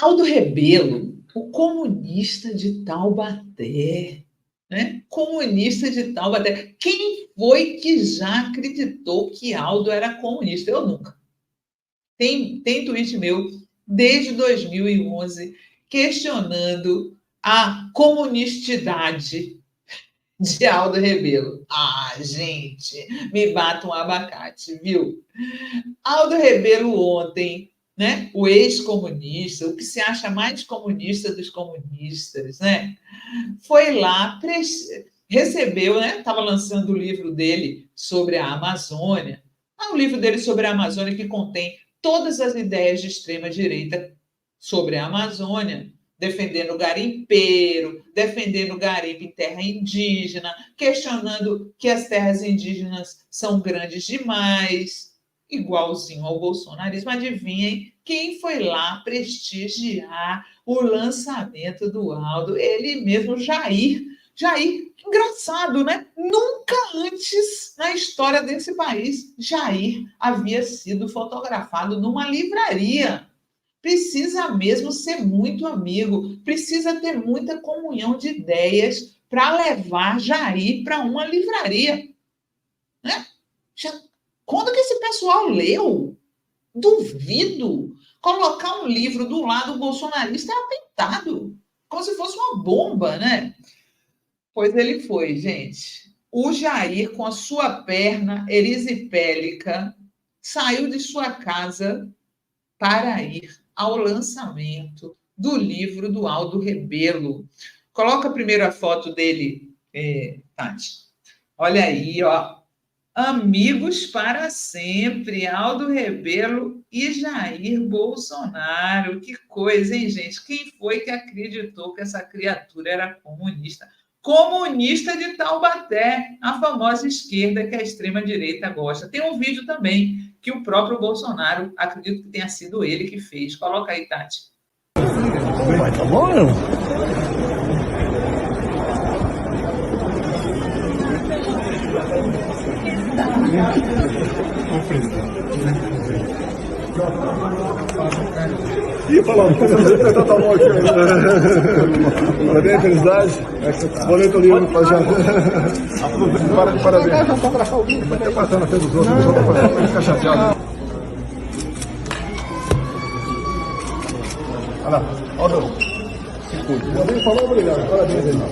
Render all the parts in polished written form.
Aldo Rebelo, o comunista de Taubaté, né? Comunista de Taubaté. Quem foi que já acreditou que Aldo era comunista? Eu nunca. Tem tweet meu desde 2011 questionando a comunistidade de Aldo Rebelo. Ah, gente, me bata um abacate, viu? Aldo Rebelo ontem, né? O ex-comunista, o que se acha mais comunista dos comunistas, né? Foi lá, recebeu, né? Estava lançando o livro dele sobre a Amazônia. Um livro dele sobre a Amazônia que contém todas as ideias de extrema-direita sobre a Amazônia, defendendo o garimpeiro, defendendo o garimpo em terra indígena, questionando que as terras indígenas são grandes demais, igualzinho ao bolsonarismo. Adivinhem quem foi lá prestigiar o lançamento do Aldo? Ele mesmo, Jair. Jair, engraçado, né? Nunca antes na história desse país Jair havia sido fotografado numa livraria. Precisa mesmo ser muito amigo, precisa ter muita comunhão de ideias para levar Jair para uma livraria, né? Quando que esse pessoal leu? Duvido. Colocar um livro do lado bolsonarista é atentado, como se fosse uma bomba, né? Pois ele foi, gente. O Jair, com a sua perna erisipélica, saiu de sua casa para ir ao lançamento do livro do Aldo Rebelo. Coloca primeiro a foto dele, Tati. Olha aí, ó. Amigos para sempre, Aldo Rebelo e Jair Bolsonaro. Que coisa, hein, gente? Quem foi que acreditou que essa criatura era comunista? Comunista de Taubaté, a famosa esquerda que a extrema-direita gosta. Tem um vídeo também que o próprio Bolsonaro, acredito que tenha sido ele que fez. Coloca aí, Tati. Vai, tá bom, não? Ih, falando, você tá bom aqui. Parabéns, felicidade. Boleto livre pra já. Parabéns. Vai ter passando na frente dos outros, vai ficar chateado. Olha lá, olha lá. Se cuide. Alguém falou, obrigado. Parabéns, irmão.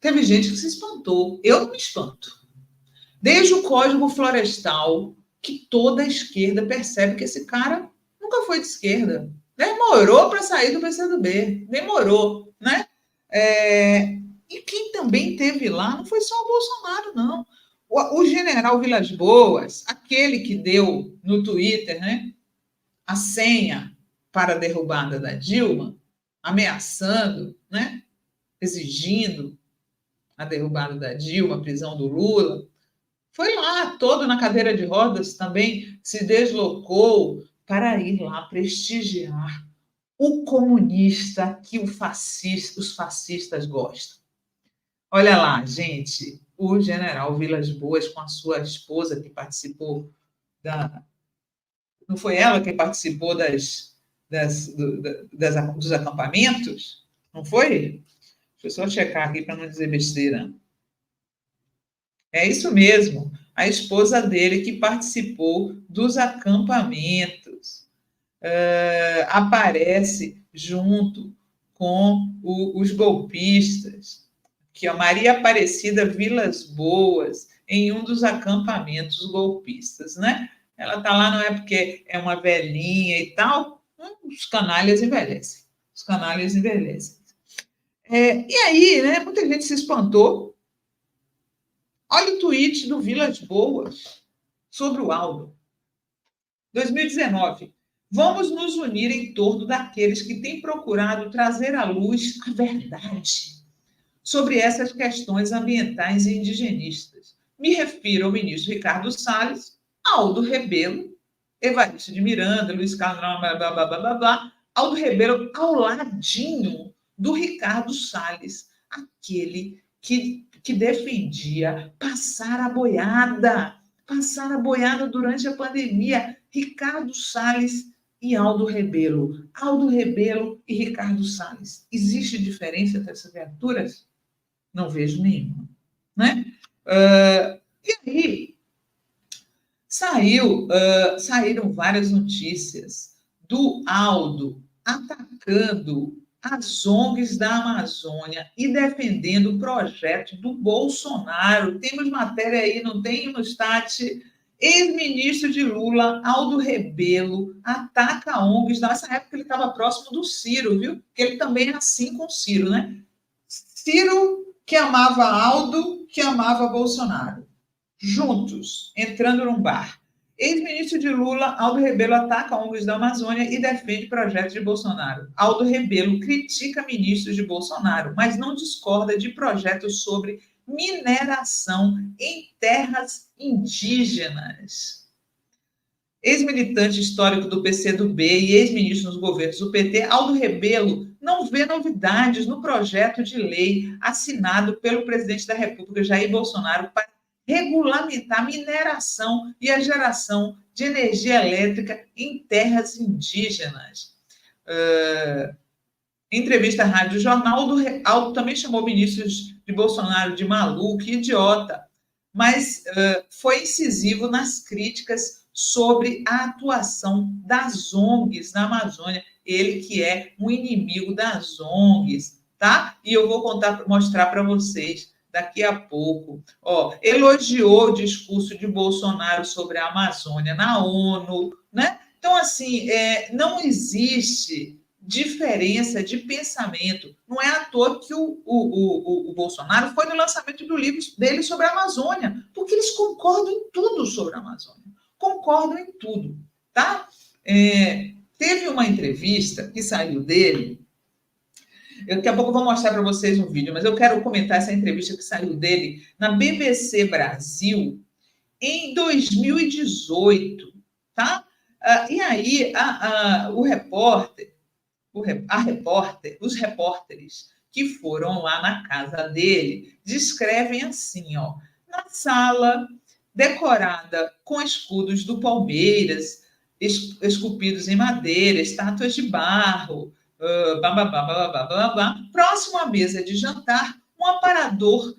Teve gente que se espantou. Eu não me espanto. Desde o Código Florestal, que toda a esquerda percebe que esse cara nunca foi de esquerda. Demorou para sair do PCdoB. Demorou, né? E quem também teve lá não foi só o Bolsonaro, não. O general Vilas Boas, aquele que deu no Twitter, né, a senha para a derrubada da Dilma, ameaçando, né, exigindo a derrubada da Dilma, a prisão do Lula, foi lá, todo na cadeira de rodas também, se deslocou para ir lá prestigiar o comunista que os fascistas gostam. Olha lá, gente, o general Vilas Boas com a sua esposa que participou da... Não foi ela que participou dos acampamentos? Não foi? Deixa eu só checar aqui para não dizer besteira. É isso mesmo, a esposa dele que participou dos acampamentos. Aparece junto com os golpistas, que é Maria Aparecida Vilas Boas, em um dos acampamentos golpistas, né? Ela está lá, não é porque é uma velhinha e tal, os canalhas envelhecem. Os canalhas envelhecem. E aí, né, muita gente se espantou. Olha o tweet do Vilas Boas sobre o Aldo. 2019. Vamos nos unir em torno daqueles que têm procurado trazer à luz a verdade sobre essas questões ambientais e indigenistas. Me refiro ao ministro Ricardo Salles, Aldo Rebelo, Evaristo de Miranda, Luiz Carlos, blá, blá, blá, blá, blá, blá, Aldo Rebelo ao ladinho do Ricardo Salles, aquele que defendia passar a boiada durante a pandemia. Ricardo Salles e Aldo Rebelo. Aldo Rebelo e Ricardo Salles. Existe diferença entre essas criaturas? Não vejo nenhuma, né? E aí, saíram várias notícias do Aldo atacando as ONGs da Amazônia e defendendo o projeto do Bolsonaro. Temos matéria aí, não tem no Stat? Ex-ministro de Lula, Aldo Rebelo, ataca ONGs. Nessa época ele estava próximo do Ciro, viu? Porque ele também é assim com o Ciro, né? Ciro, que amava Aldo, que amava Bolsonaro. Juntos, entrando num bar. Ex-ministro de Lula, Aldo Rebelo, ataca ONGs da Amazônia e defende projetos de Bolsonaro. Aldo Rebelo critica ministros de Bolsonaro, mas não discorda de projetos sobre mineração em terras indígenas. Ex-militante histórico do PCdoB e ex-ministro nos governos do PT, Aldo Rebelo não vê novidades no projeto de lei assinado pelo presidente da República, Jair Bolsonaro, para regulamentar a mineração e a geração de energia elétrica em terras indígenas. Em entrevista à Rádio Jornal, Aldo também chamou ministros de Bolsonaro de maluco e idiota, mas foi incisivo nas críticas sobre a atuação das ONGs na Amazônia, ele que é um inimigo das ONGs, tá? E eu vou mostrar para vocês daqui a pouco. Elogiou o discurso de Bolsonaro sobre a Amazônia na ONU, né? Então, assim, não existe diferença de pensamento. Não é à toa que o Bolsonaro foi no lançamento do livro dele sobre a Amazônia, porque eles concordam em tudo sobre a Amazônia. Concordam em tudo, tá? Teve uma entrevista que saiu dele. Daqui a pouco eu vou mostrar para vocês um vídeo, mas eu quero comentar essa entrevista que saiu dele na BBC Brasil em 2018, tá? E aí os repórteres que foram lá na casa dele descrevem assim, na sala decorada com escudos do Palmeiras, esculpidos em madeira, estátuas de barro, próximo à mesa de jantar, um aparador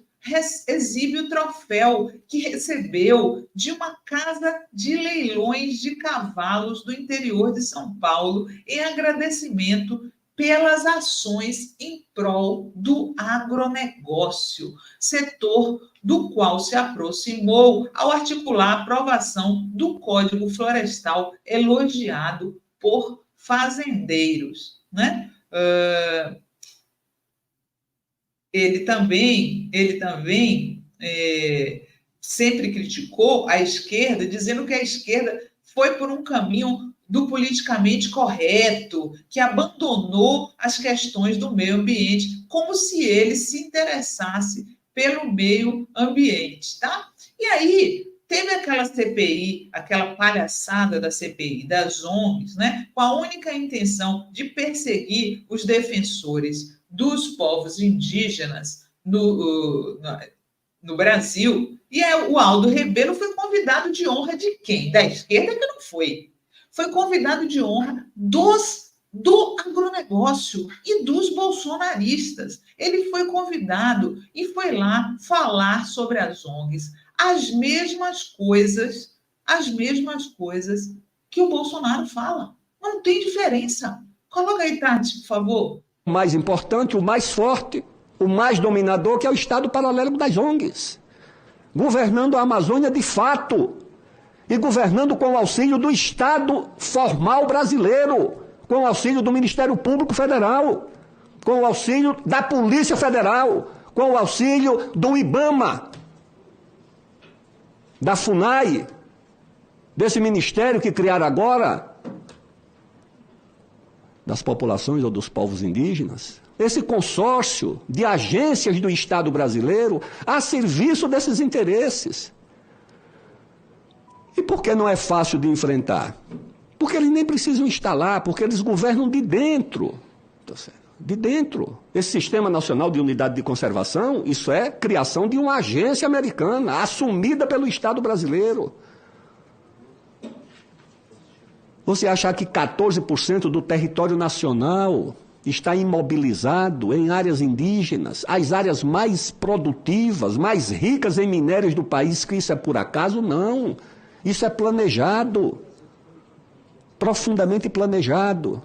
exibe o troféu que recebeu de uma casa de leilões de cavalos do interior de São Paulo em agradecimento pelas ações em prol do agronegócio, setor do qual se aproximou ao articular a aprovação do Código Florestal elogiado por fazendeiros, né? Ele também sempre criticou a esquerda, dizendo que a esquerda foi por um caminho do politicamente correto, que abandonou as questões do meio ambiente, como se ele se interessasse pelo meio ambiente, tá? E aí teve aquela CPI, aquela palhaçada da CPI das ONGs, né, com a única intenção de perseguir os defensores dos povos indígenas no Brasil. E o Aldo Rebelo foi convidado de honra de quem? Da esquerda que não foi. Foi convidado de honra do agronegócio e dos bolsonaristas. Ele foi convidado e foi lá falar sobre as ONGs, as mesmas coisas que o Bolsonaro fala. Não tem diferença. Coloca aí, Tati, por favor. O mais importante, o mais forte, o mais dominador, que é o Estado paralelo das ONGs. Governando a Amazônia de fato. E governando com o auxílio do Estado formal brasileiro, com o auxílio do Ministério Público Federal, com o auxílio da Polícia Federal, com o auxílio do IBAMA, da FUNAI, desse ministério que criaram agora, das populações ou dos povos indígenas, esse consórcio de agências do Estado brasileiro a serviço desses interesses. E por que não é fácil de enfrentar? Porque eles nem precisam instalar, porque eles governam de dentro. De dentro. Esse Sistema Nacional de Unidade de Conservação, isso é criação de uma agência americana, assumida pelo Estado brasileiro. Você achar que 14% do território nacional está imobilizado em áreas indígenas, as áreas mais produtivas, mais ricas em minérios do país, que isso é por acaso? Não. Isso é planejado, profundamente planejado.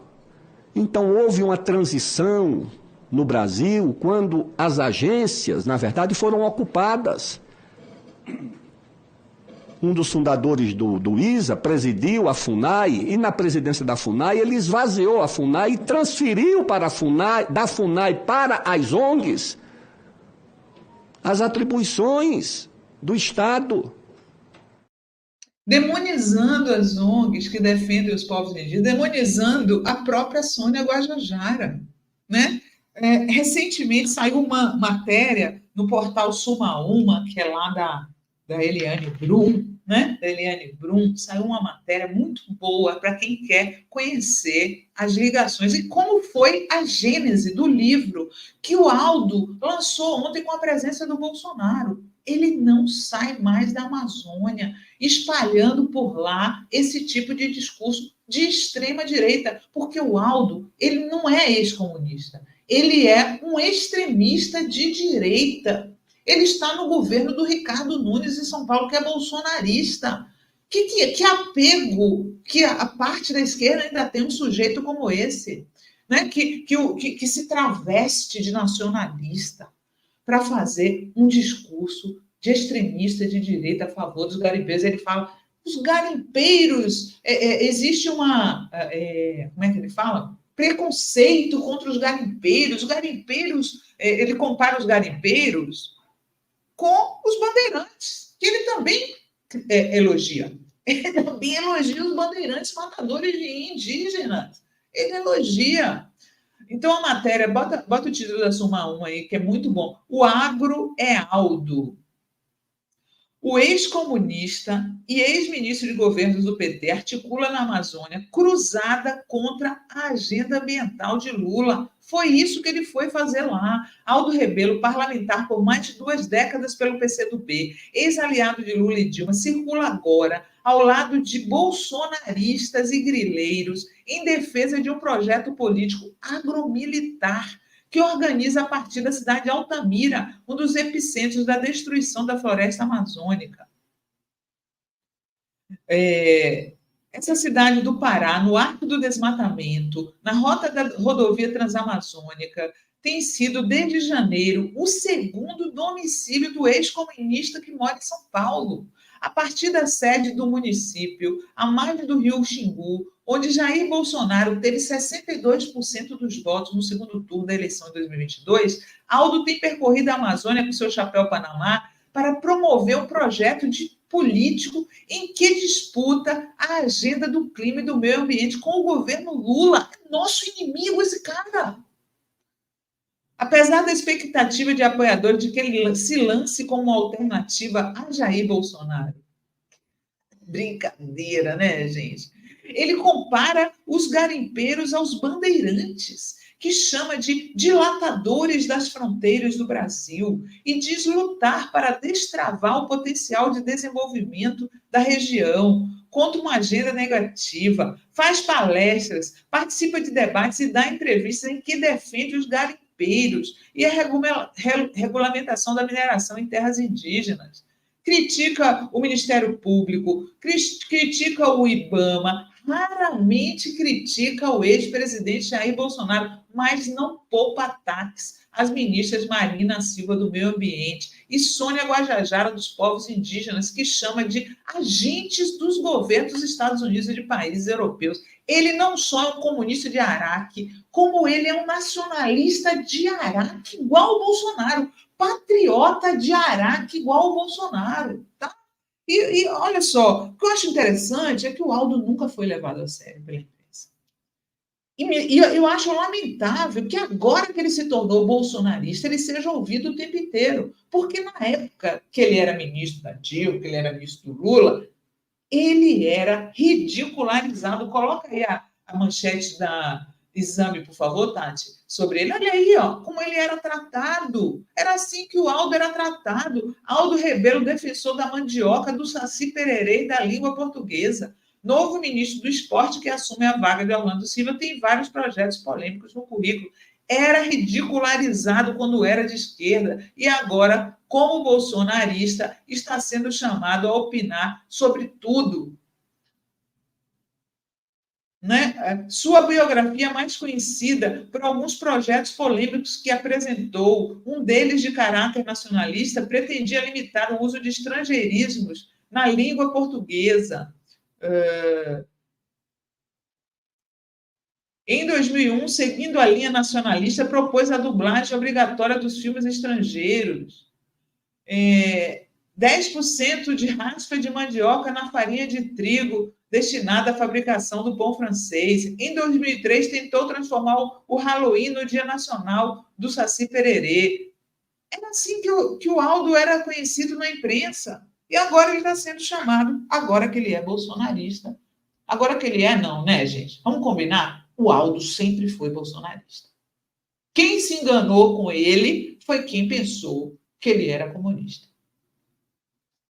Então, houve uma transição no Brasil quando as agências, na verdade, foram ocupadas. Um dos fundadores do ISA presidiu a FUNAI, e na presidência da FUNAI ele esvaziou a FUNAI e transferiu para a FUNAI, da FUNAI para as ONGs as atribuições do Estado. Demonizando as ONGs que defendem os povos indígenas, demonizando a própria Sônia Guajajara, né? Recentemente saiu uma matéria no portal Suma Uma, que é lá da Eliane Brum, né? Da Eliane Brum, saiu uma matéria muito boa para quem quer conhecer as ligações e como foi a gênese do livro que o Aldo lançou ontem com a presença do Bolsonaro. Ele não sai mais da Amazônia, espalhando por lá esse tipo de discurso de extrema-direita, porque o Aldo, ele não é ex-comunista, ele é um extremista de direita. Ele está no governo do Ricardo Nunes em São Paulo, que é bolsonarista. Que apego que a parte da esquerda ainda tem um sujeito como esse, né? que se traveste de nacionalista para fazer um discurso de extremista de direita a favor dos garimpeiros. Ele fala, os garimpeiros, existe uma, como é que ele fala? Preconceito contra os garimpeiros. Os garimpeiros, ele compara os garimpeiros com os bandeirantes, que ele também elogia. Ele também elogia os bandeirantes matadores de indígenas. Ele elogia. Então, a matéria, bota o título da Suma 1 aí, que é muito bom. O agro é Aldo. O ex-comunista e ex-ministro de governos do PT articula na Amazônia cruzada contra a agenda ambiental de Lula. Foi isso que ele foi fazer lá. Aldo Rebelo, parlamentar por mais de 2 décadas pelo PCdoB, ex-aliado de Lula e Dilma, circula agora ao lado de bolsonaristas e grileiros em defesa de um projeto político agromilitar que organiza a partir da cidade de Altamira, um dos epicentros da destruição da floresta amazônica. Essa cidade do Pará, no arco do desmatamento, na rota da rodovia transamazônica, tem sido, desde janeiro, o segundo domicílio do ex-comunista que mora em São Paulo. A partir da sede do município, à margem do rio Xingu, onde Jair Bolsonaro teve 62% dos votos no segundo turno da eleição de 2022, Aldo tem percorrido a Amazônia com seu chapéu Panamá para promover um projeto político em que disputa a agenda do clima e do meio ambiente com o governo Lula. É nosso inimigo esse cara. Apesar da expectativa de apoiadores de que ele se lance como alternativa a Jair Bolsonaro. Brincadeira, né, gente? Ele compara os garimpeiros aos bandeirantes, que chama de dilatadores das fronteiras do Brasil e diz lutar para destravar o potencial de desenvolvimento da região contra uma agenda negativa, faz palestras, participa de debates e dá entrevistas em que defende os garimpeiros e a regulamentação da mineração em terras indígenas. Critica o Ministério Público, critica o IBAMA, raramente critica o ex-presidente Jair Bolsonaro, mas não poupa ataques às ministras Marina Silva do Meio Ambiente e Sônia Guajajara dos povos indígenas, que chama de agentes dos governos dos Estados Unidos e de países europeus. Ele não só é um comunista de Araque, como ele é um nacionalista de Araque, igual o Bolsonaro, patriota de Araque, igual o Bolsonaro, tá? E olha só, o que eu acho interessante é que o Aldo nunca foi levado a sério pela imprensa. E eu acho lamentável que agora que ele se tornou bolsonarista, ele seja ouvido o tempo inteiro. Porque na época que ele era ministro da Dilma, que ele era ministro do Lula, ele era ridicularizado. Coloca aí a manchete da Exame, por favor, Tati, sobre ele. Olha aí, ó, como ele era tratado. Era assim que o Aldo era tratado. Aldo Rebelo, defensor da mandioca, do saci pererê e da língua portuguesa. novo ministro do esporte que assume a vaga de Orlando Silva tem vários projetos polêmicos no currículo. Era ridicularizado quando era de esquerda e agora, como bolsonarista, está sendo chamado a opinar sobre tudo. Né? Sua biografia é mais conhecida por alguns projetos polêmicos que apresentou. Um deles, de caráter nacionalista, pretendia limitar o uso de estrangeirismos na língua portuguesa. Em 2001, seguindo a linha nacionalista, propôs a dublagem obrigatória dos filmes estrangeiros. 10% de raspa de mandioca na farinha de trigo destinada à fabricação do pão francês. Em 2003, tentou transformar o Halloween no Dia Nacional do Saci Pererê. Era assim que o Aldo era conhecido na imprensa. E agora ele está sendo chamado, agora que ele é bolsonarista. Agora que ele é, não, né, gente? Vamos combinar? O Aldo sempre foi bolsonarista. Quem se enganou com ele foi quem pensou que ele era comunista.